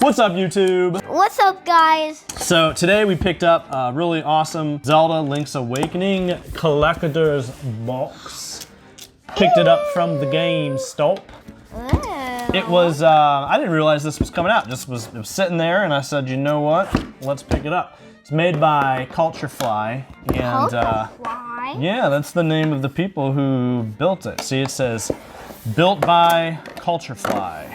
What's up, YouTube? What's up, guys? So today we picked up a really awesome Zelda Link's Awakening collector's box. Picked it up from the GameStop. It was, I didn't realize this was coming out. It was sitting there and I said, you know what? Let's pick it up. It's made by Culturefly. And yeah, that's the name of the people who built it. See, it says, built by Culturefly.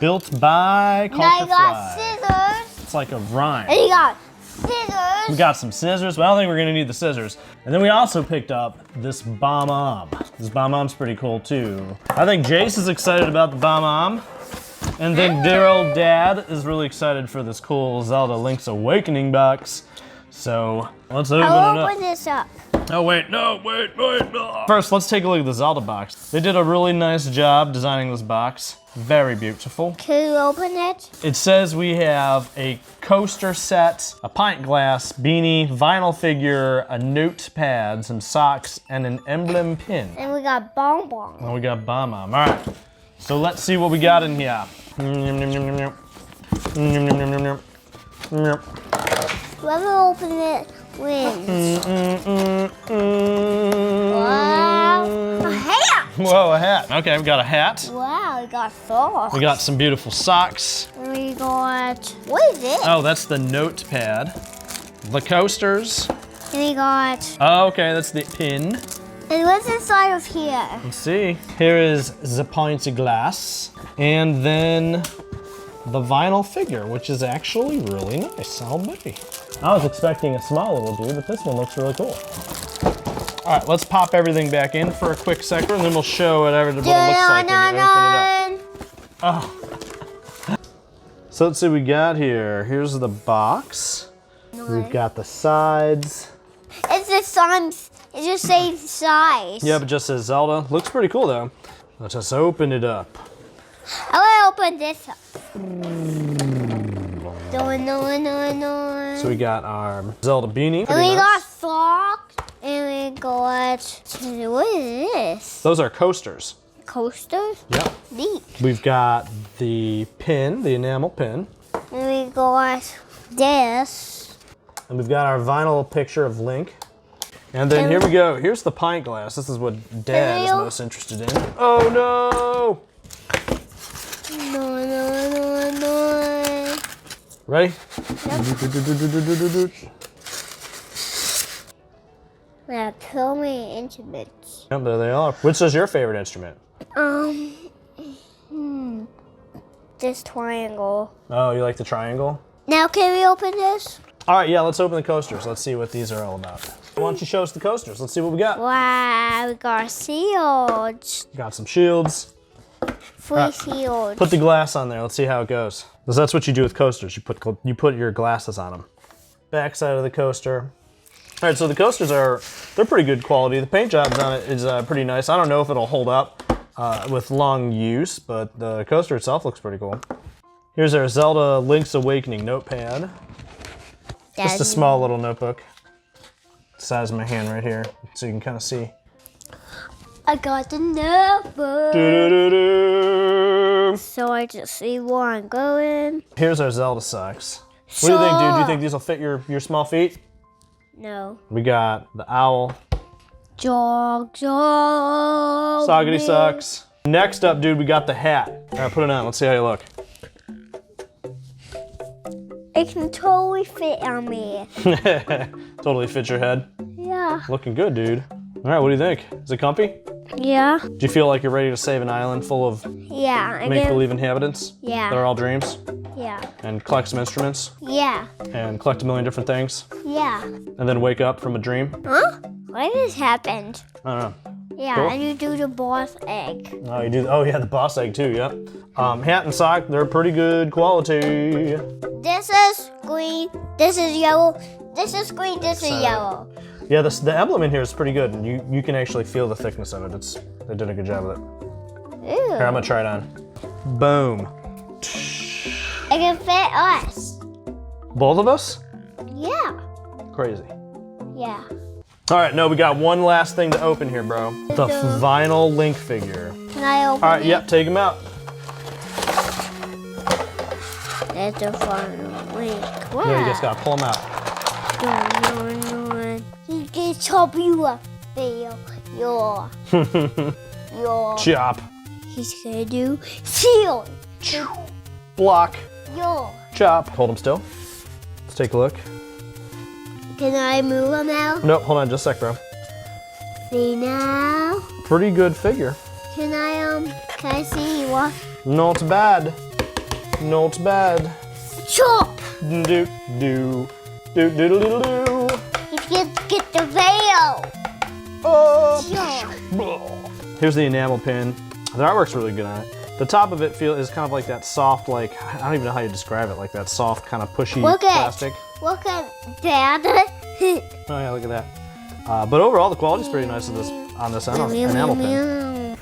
Built by Culturefly. Now you got scissors. It's like a rhyme. And you got scissors. We got some scissors, but I don't think we're gonna need the scissors. And then we also picked up this Bob-Omb. This Bob-Omb's pretty cool too. I think Jayce is excited about the Bob-Omb. And then dear old Dad is really excited for this cool Zelda Link's Awakening box. So let's open it up. I'll open this up. Oh wait, no, wait. No. First, let's take a look at the Zelda box. They did a really nice job designing this box. Very beautiful. Can you open it? It says we have a coaster set, a pint glass, beanie, vinyl figure, a notepad, some socks, and an emblem pin. And we got Bob-Omb. And we got Bob-Omb. All right, so let's see what we got in here. Whoever opened it wins. Wow. A hat. Whoa, a hat. Okay, we got a hat. Wow, we got socks. We got some beautiful socks. And we got, what is it? Oh, that's the notepad. The coasters. And we got, Oh, okay, that's the pin. and what's inside of here? Let's see. Here is the pint glass. And then the vinyl figure, which is actually really nice. I'll be. I was expecting a small little dude, but this one looks really cool. All right, let's pop everything back in for a quick second, and then we'll show what it looks like when you open it up. Oh. So let's see what we got here. Here's the box. We've got the sides. It's the size. It just says size. Yeah, but just says Zelda. Looks pretty cool though. Let's just open it up. I want to open this up. No. So we got our Zelda beanie. And we got socks. And we got, what is this? Those are coasters. Coasters? Yep. Neat. We've got the pin, the enamel pin. And we got this. And we've got our vinyl picture of Link. And then here we go. Here's the pint glass. This is what Dad is most interested in. Oh no! No. Ready? Yep. Now tell me instruments. Yep, there they are. Which is your favorite instrument? This triangle. Oh, you like the triangle? Now can we open this? All right, yeah, let's open the coasters. Let's see what these are all about. Why don't you show us the coasters? Let's see what we got. Wow, we got shields. Got some shields. Three shields. Put the glass on there. Let's see how it goes. Because that's what you do with coasters. You put your glasses on them. Back side of the coaster. All right, so the coasters they're pretty good quality. The paint jobs on it is pretty nice. I don't know if it'll hold up with long use, but the coaster itself looks pretty cool. Here's our Zelda Link's Awakening notepad. Just a small little notebook. The size of my hand right here, so you can kind of see. I got the notebook. Do-do-do-do. So I just see one going. Here's our Zelda socks. What do you think, dude? Do you think these will fit your small feet? No. We got the owl. Jog. Soggity socks. Next up, dude, we got the hat. All right, put it on. Let's see how you look. It can totally fit on me. Totally fits your head. Yeah. Looking good, dude. All right, what do you think? Is it comfy? Yeah. Do you feel like you're ready to save an island full of Yeah. make-believe inhabitants? Yeah. They're all dreams? Yeah. And collect some instruments? Yeah. And collect a million different things? Yeah. And then wake up from a dream? Huh? What just happened? I don't know. Yeah, Cool. and you do the boss egg. Oh, you do? Oh, yeah, the boss egg too, yep. Hat and sock, they're pretty good quality. This is green, this is yellow, this is green, this is yellow. Yeah, the emblem in here is pretty good, and you can actually feel the thickness of it. They did a good job with it. Ew. Here, I'm gonna try it on. Boom. It can fit us. Both of us? Yeah. Crazy. Yeah. All right, no, we got one last thing to open here, bro. The vinyl Link figure. Can I open All right, it? yep, take him out. That's a fun link. Wow. Yeah, you just gotta pull them out. No. He can chop you up. Your. Chop. He's gonna do seal. Block. Your. Chop. Hold them still. Let's take a look. Can I move him out? Nope, hold on just a sec, bro. See now? Pretty good figure. Can I see what? Not bad. Not bad. Chop! Do do do do do do do. He's gonna get the veil. Oh. Chop. Here's the enamel pin. The artwork's really good on it. The top of it is kind of like that soft, like, I don't even know how you describe it, like that soft kind of pushy plastic. Look at that. Oh yeah, look at that. But overall, the quality's pretty nice on this enamel pin.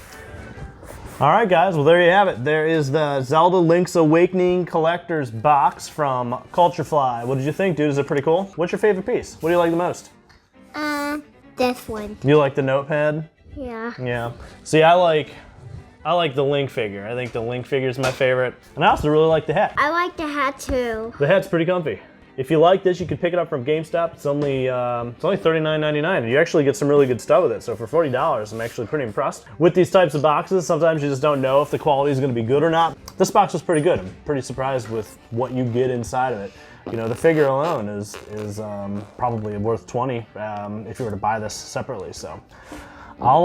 All right, guys. Well, there you have it. There is the Zelda Link's Awakening Collector's Box from Culturefly. What did you think, dude? Is it pretty cool? What's your favorite piece? What do you like the most? This one. You like the Notepad? Yeah. Yeah. See, I like the Link figure. I think the Link figure is my favorite. And I also really like the hat. I like the hat too. The hat's pretty comfy. If you like this, you can pick it up from GameStop. It's only $39.99, and you actually get some really good stuff with it. So for $40, I'm actually pretty impressed. With these types of boxes, sometimes you just don't know if the quality is going to be good or not. This box was pretty good. I'm pretty surprised with what you get inside of it. You know, the figure alone is probably worth $20 if you were to buy this separately. So, all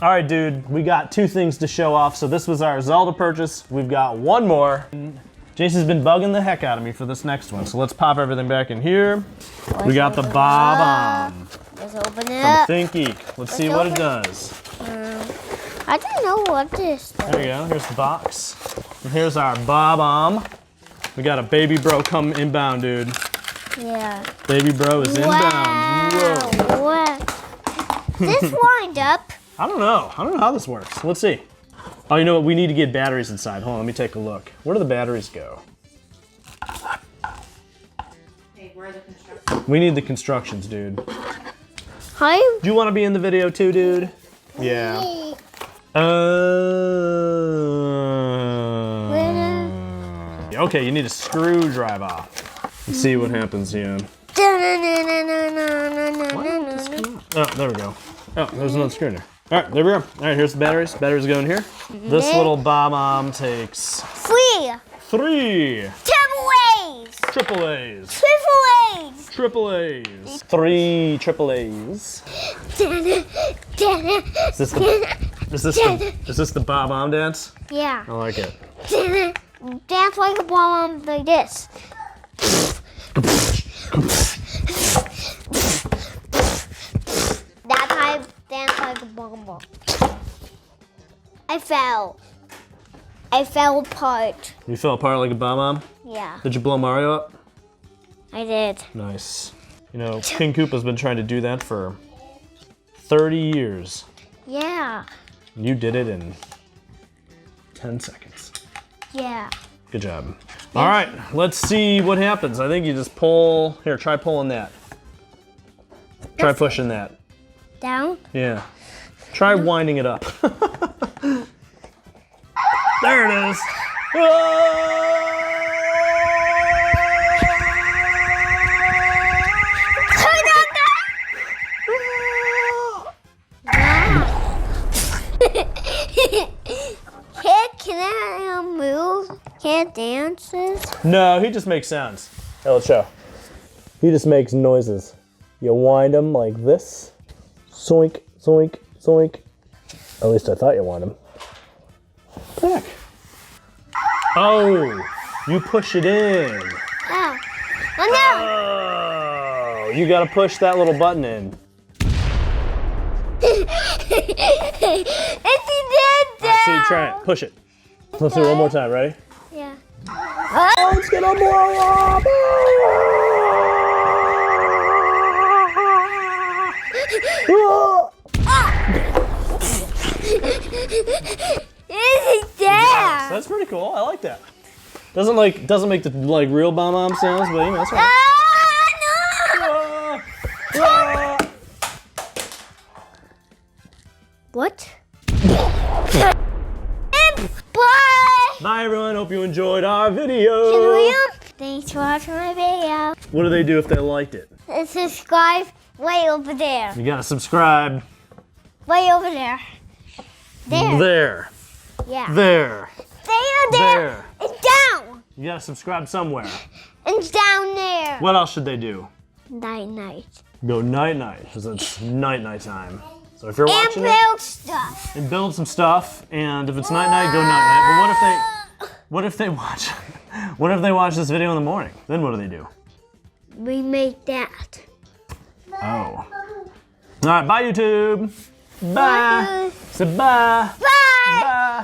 right, dude, we got 2 things to show off. So this was our Zelda purchase. We've got one more. Jayce has been bugging the heck out of me for this next one, so let's pop everything back in here. We got the Bob-Omb Let's open it from up. Think Geek. Let's see what it does. I don't know what this does. There you go, here's the box. And here's our Bob-Omb. We got a baby bro come inbound, dude. Yeah. Baby bro is inbound. Whoa. What? This wind up. I don't know how this works. Let's see. Oh, you know what? We need to get batteries inside. Hold on, let me take a look. Where do the batteries go? Hey, where are the constructions? We need the constructions, dude. Hi. Do you want to be in the video too, dude? Yeah. Okay, you need a screwdriver off. Let's see what happens here. Oh, there we go. Oh, there's another screw in there. All right, there we go. All right, here's the batteries. Batteries go in here. This little Bob-Omb takes 3 triple A's. 3 triple A's. Is this the Bob-Omb dance? Yeah. I like it. Dance like a bomb like this. That type dance like a bomb. I fell apart. You fell apart like a Bob-Omb? Yeah, Did you blow Mario up? I did. Nice. You know, King Koopa's been trying to do that for 30 years. Yeah. You did it in 10 seconds. Yeah. Good job. All right, let's see what happens. I think you just pull. Here, try pulling that. Try pushing that. Down? Yeah. Try winding it up. There it is. Can I move? Can it dances? No, he just makes sounds. Hey, let's show. He just makes noises. You wind him like this. Zoink, zoink, zoink. At least I thought you wind him. Back. Oh, you push it in. Oh. Oh no! Oh, you gotta push that little button in. If you did that! All right, see, try it. Push it. Let's do it one more time. Ready? Yeah. Oh, it's gonna blow up! That's pretty cool. I like that. Doesn't make the real Bob-Omb sounds, but you know, that's right. No! What? Bye everyone, hope you enjoyed our video. Thanks for watching my video. What do they do if they liked it? And subscribe way over there. You gotta subscribe. Way over there. There. There. Yeah. There. There. And down. You gotta subscribe somewhere. And down there. What else should they do? Night. Go night-night, because it's night-night time. So if you're watching And build stuff. and build some stuff, and if it's night-night, go night-night. But what if they watch this video in the morning? Then what do they do? We make that. Oh. All right, bye YouTube. Bye. Say bye. Bye. Bye.